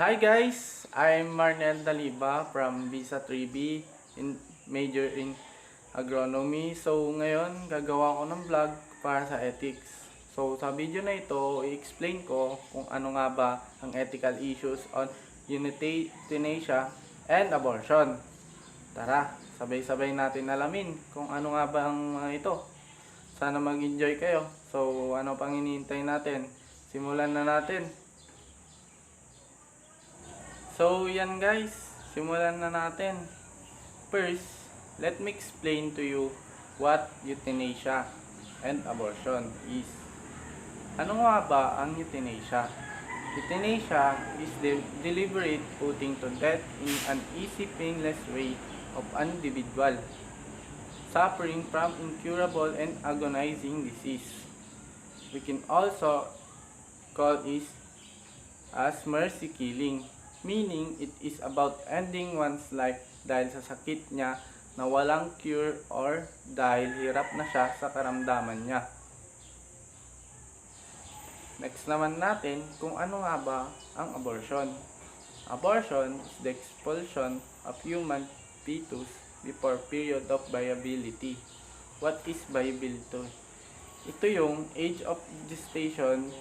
Hi guys, I'm Arnel Daliva from Visa 3B major in Agronomy. So ngayon, gagawa ko ng vlog para sa ethics. So sa video na ito, i-explain ko kung ano nga ba ang ethical issues on euthanasia and abortion. Tara, sabay-sabay natin alamin kung ano nga ba ang mga ito. Sana mag-enjoy kayo. So ano pang hinihintay natin? Simulan na natin. So yan guys, simulan na natin. First, let me explain to you what euthanasia and abortion is. Ano nga ba ang euthanasia? Euthanasia is the deliberate putting to death in an easy, painless way of an individual suffering from incurable and agonizing disease. We can also call it as mercy killing, meaning it is about ending one's life dahil sa sakit niya na walang cure or dahil hirap na siya sa karamdaman niya. Next naman natin kung ano nga ba ang abortion. Abortion is the expulsion of human fetus before period of viability. What is viability? Ito yung age of gestation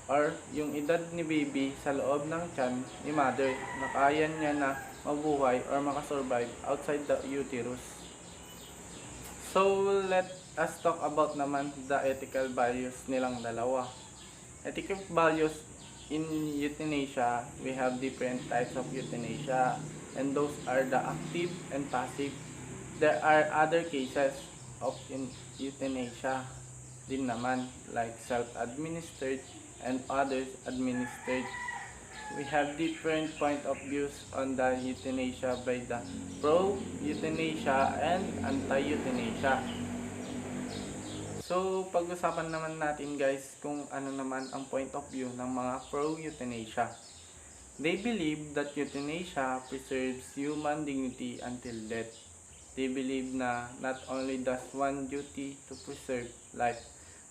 or yung edad ni baby sa loob ng tiyan ni mother na kaya niya na mabuhay or makasurvive outside the uterus. So let us talk about naman the ethical values nilang dalawa. Ethical values in euthanasia, we have different types of euthanasia and those are the active and passive. There are other cases of euthanasia din naman like self-administered and others administered. We have different point of views on the euthanasia by the pro-euthanasia and anti-euthanasia. So, pag-usapan naman natin guys kung ano naman ang point of view ng mga pro-euthanasia. They believe that euthanasia preserves human dignity until death. They believe na not only does one duty to preserve life,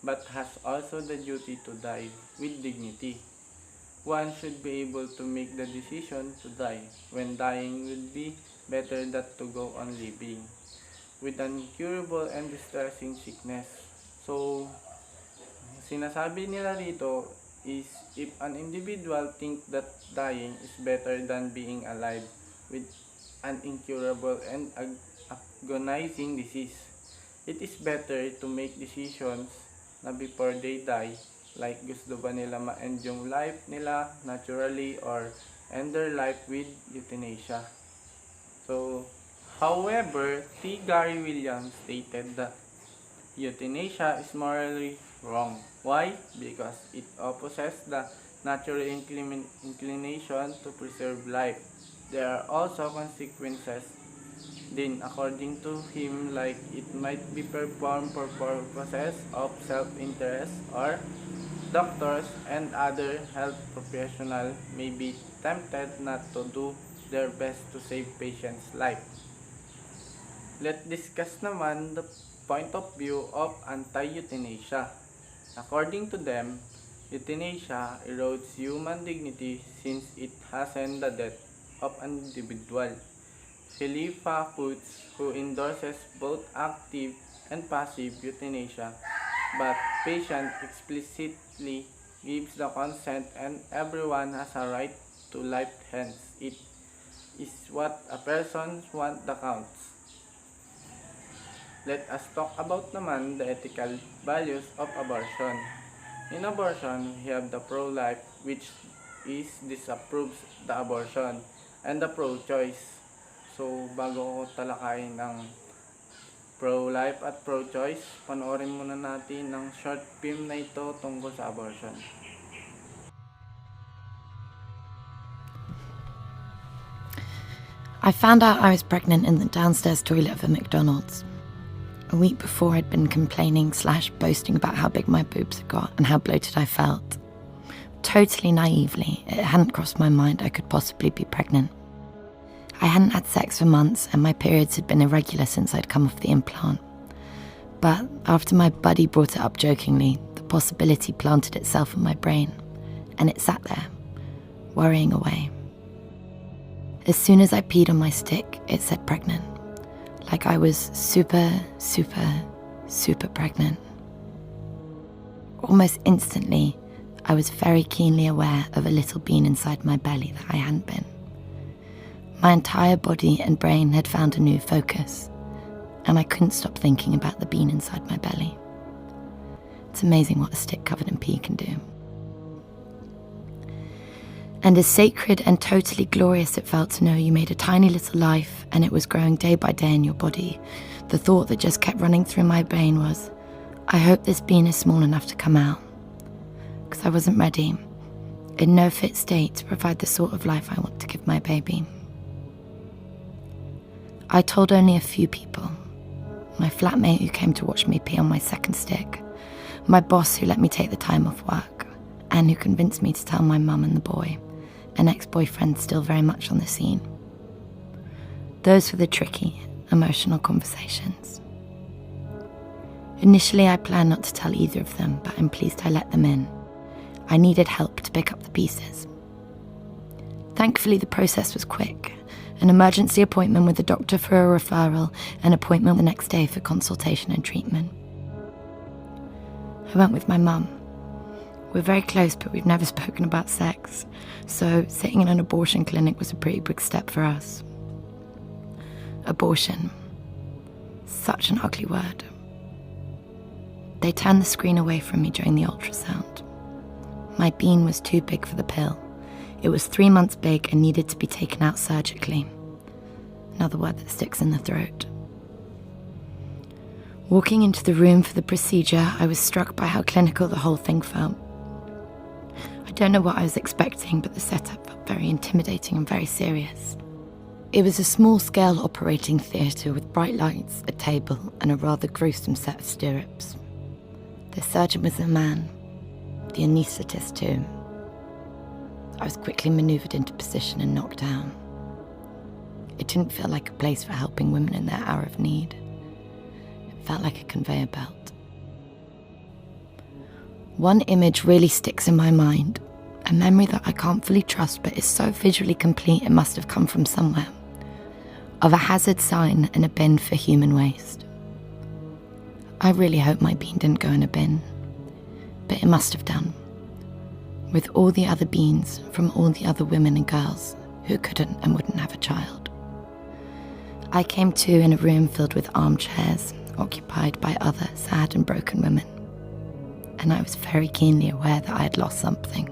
but has also the duty to die with dignity. One should be able to make the decision to die when dying would be better than to go on living with an incurable and distressing sickness. So, sinasabi nila dito is if an individual think that dying is better than being alive with an incurable and agonizing disease, it is better to make decisions na before they die, like gusto ba nila ma-end yung life nila naturally or end their life with euthanasia. So, however, T. Gary Williams stated that euthanasia is morally wrong. Why? Because it opposes the natural inclination to preserve life. There are also consequences din according to him, like it might be performed for purposes of self-interest or doctors and other health professionals may be tempted not to do their best to save patients' life. Let's discuss naman the point of view of anti-euthanasia. According to them, euthanasia erodes human dignity since it hastens the death of an individual. Khalifa Puts, who endorses both active and passive euthanasia, but patient explicitly gives the consent and everyone has a right to life, hence it is what a person wants that counts. Let us talk about naman the ethical values of abortion. In abortion, we have the pro-life, which is disapproves the abortion, and the pro-choice. So, bago ko talakayin ng pro-life at pro-choice, panoorin muna natin ng short film na ito tungkol sa abortion. I found out I was pregnant in the downstairs toilet of a McDonald's. A week before, I'd been complaining/boasting about how big my boobs had got and how bloated I felt. Totally naively, it hadn't crossed my mind I could possibly be pregnant. I hadn't had sex for months and my periods had been irregular since I'd come off the implant. But after my buddy brought it up jokingly, the possibility planted itself in my brain, and it sat there, worrying away, As soon as I peed on my stick, it said pregnant. Like I was super, super, super pregnant. Almost instantly, I was very keenly aware of a little bean inside my belly that I hadn't been. My entire body and brain had found a new focus, and I couldn't stop thinking about the bean inside my belly. It's amazing what a stick covered in pee can do. And as sacred and totally glorious it felt to know you made a tiny little life and it was growing day by day in your body, the thought that just kept running through my brain was, I hope this bean is small enough to come out. Because I wasn't ready, in no fit state to provide the sort of life I want to give my baby. I told only a few people. My flatmate who came to watch me pee on my second stick, my boss who let me take the time off work, and who convinced me to tell my mum and the boy, an ex-boyfriend still very much on the scene. Those were the tricky, emotional conversations. Initially, I planned not to tell either of them, but I'm pleased I let them in. I needed help to pick up the pieces. Thankfully, the process was quick. An emergency appointment with the doctor for a referral, an appointment the next day for consultation and treatment. I went with my mum. We're very close, but we've never spoken about sex, so sitting in an abortion clinic was a pretty big step for us. Abortion. Such an ugly word. They turned the screen away from me during the ultrasound. My bean was too big for the pill. It was 3 months big and needed to be taken out surgically. Another word that sticks in the throat. Walking into the room for the procedure, I was struck by how clinical the whole thing felt. I don't know what I was expecting, but the setup felt very intimidating and very serious. It was a small-scale operating theatre with bright lights, a table, and a rather gruesome set of stirrups. The surgeon was a man, the anaesthetist too. I was quickly manoeuvred into position and knocked down. It didn't feel like a place for helping women in their hour of need. It felt like a conveyor belt. One image really sticks in my mind, a memory that I can't fully trust but is so visually complete it must have come from somewhere, of a hazard sign and a bin for human waste. I really hope my bean didn't go in a bin, but it must have done, with all the other beans from all the other women and girls who couldn't and wouldn't have a child. I came to in a room filled with armchairs, occupied by other sad and broken women, and I was very keenly aware that I had lost something.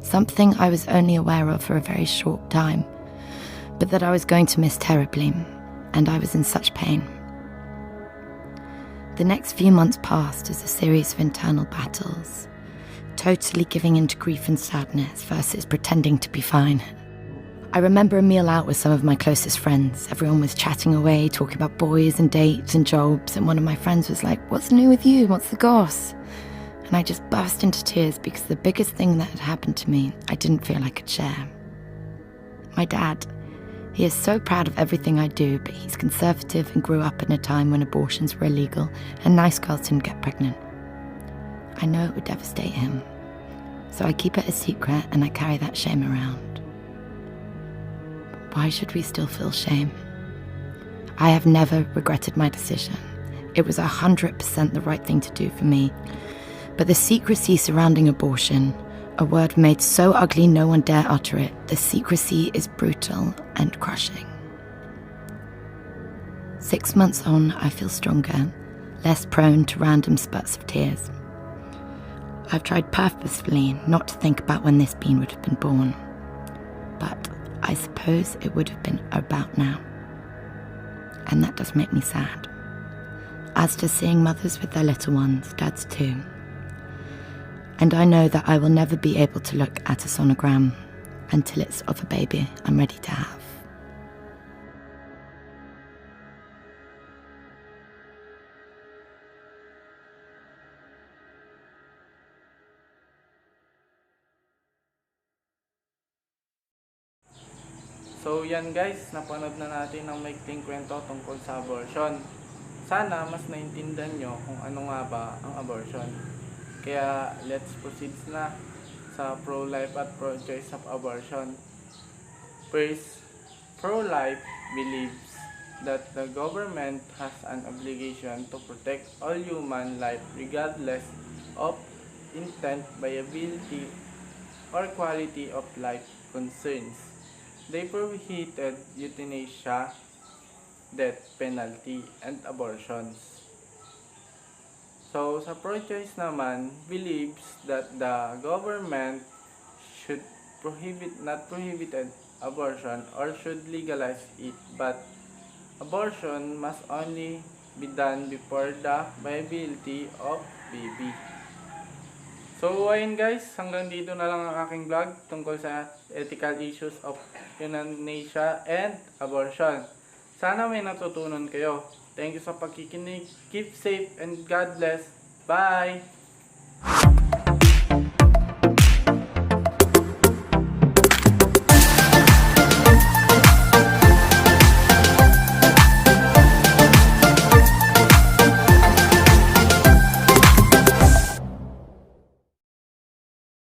Something I was only aware of for a very short time, but that I was going to miss terribly, and I was in such pain. The next few months passed as a series of internal battles, totally giving in to grief and sadness versus pretending to be fine. I remember a meal out with some of my closest friends. Everyone was chatting away, talking about boys and dates and jobs, and one of my friends was like, "What's new with you? What's the goss?" And I just burst into tears because the biggest thing that had happened to me, I didn't feel I could share. My dad, he is so proud of everything I do, but he's conservative and grew up in a time when abortions were illegal and nice girls didn't get pregnant. I know it would devastate him, so I keep it a secret and I carry that shame around. Why should we still feel shame? I have never regretted my decision. It was 100% the right thing to do for me. But the secrecy surrounding abortion, a word made so ugly no one dare utter it, the secrecy is brutal and crushing. 6 months on, I feel stronger, less prone to random spurts of tears. I've tried purposefully not to think about when this bean would have been born, but I suppose it would have been about now. And that does make me sad. As does seeing mothers with their little ones, dads too. And I know that I will never be able to look at a sonogram until it's of a baby I'm ready to have. So yan guys, napanood na natin ang maikling kwento tungkol sa abortion. Sana mas naintindihan nyo kung ano nga ba ang abortion. Kaya let's proceed na sa pro-life at pro-choice of abortion. First, pro-life believes that the government has an obligation to protect all human life regardless of intent, viability, or quality of life concerns. They prohibited euthanasia, death penalty, and abortions. So, sa pro-choice naman, believes that the government should not prohibited abortion or should legalize it, but abortion must only be done before the viability of baby. So, ayun guys, hanggang dito na lang ang aking vlog tungkol sa ethical issues of euthanasia and abortion. Sana may natutunan kayo. Thank you sa pagkikinig. Keep safe and God bless. Bye!